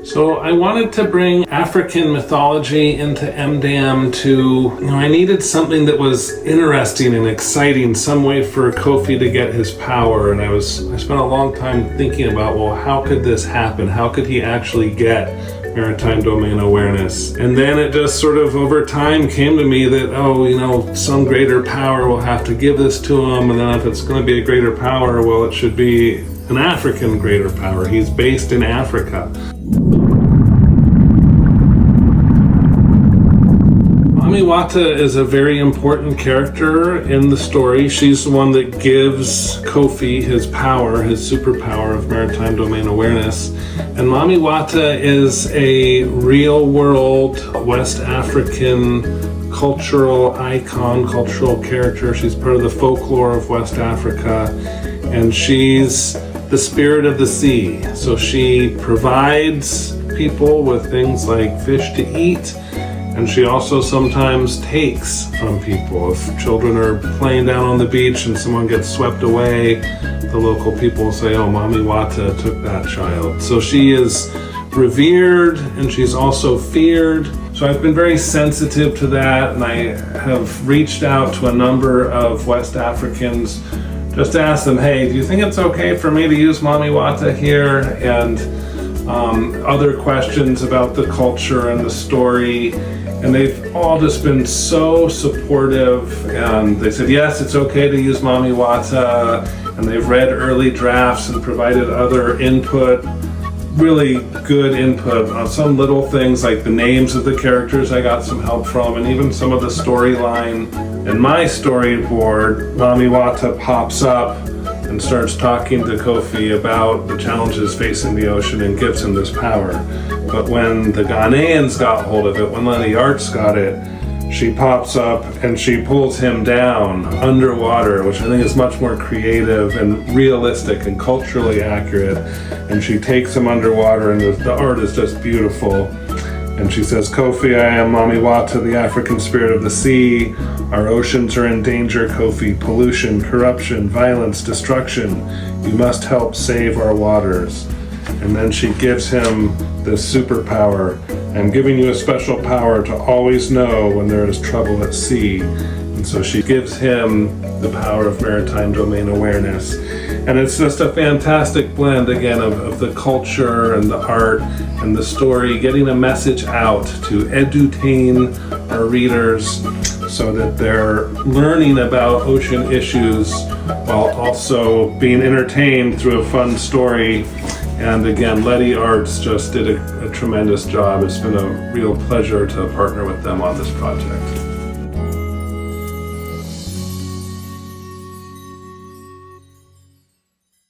So I wanted to bring African mythology into MDAM I needed something that was interesting and exciting, some way for Kofi to get his power. And I spent a long time thinking about, well, how could this happen? How could he actually get maritime domain awareness? And then it just sort of over time came to me that, some greater power will have to give this to him. And then if it's going to be a greater power, well, it should be an African greater power. He's based in Africa. Mami Wata is a very important character in the story. She's the one that gives Kofi his power, his superpower of maritime domain awareness. And Mami Wata is a real-world West African cultural icon, cultural character. She's part of the folklore of West Africa, and she's the spirit of the sea. So she provides people with things like fish to eat, and she also sometimes takes from people. If children are playing down on the beach and someone gets swept away, the local people say, oh, Mami Wata took that child. So she is revered and she's also feared. So I've been very sensitive to that, and I have reached out to a number of West Africans just to ask them, hey, do you think it's okay for me to use Mami Wata here? And other questions about the culture and the story. And they've all just been so supportive, and they said, yes, it's okay to use Mami Wata, and they've read early drafts and provided other input, really good input on some little things like the names of the characters I got some help from, and even some of the storyline. In my storyboard, Mami Wata pops up and starts talking to Kofi about the challenges facing the ocean and gives him this power. But when the Ghanaians got hold of it, when Lenny Arts got it, she pops up and she pulls him down underwater, which I think is much more creative and realistic and culturally accurate. And she takes him underwater, and the art is just beautiful. And she says, Kofi, I am Mami Wata, the African spirit of the sea. Our oceans are in danger, Kofi. Pollution, corruption, violence, destruction. You must help save our waters. And then she gives him this superpower. I'm giving you a special power to always know when there is trouble at sea. And so she gives him the power of maritime domain awareness. And it's just a fantastic blend, again, of the culture and the art and the story, getting a message out to edutain our readers so that they're learning about ocean issues while also being entertained through a fun story. And again, Letty Arts just did a tremendous job. It's been a real pleasure to partner with them on this project.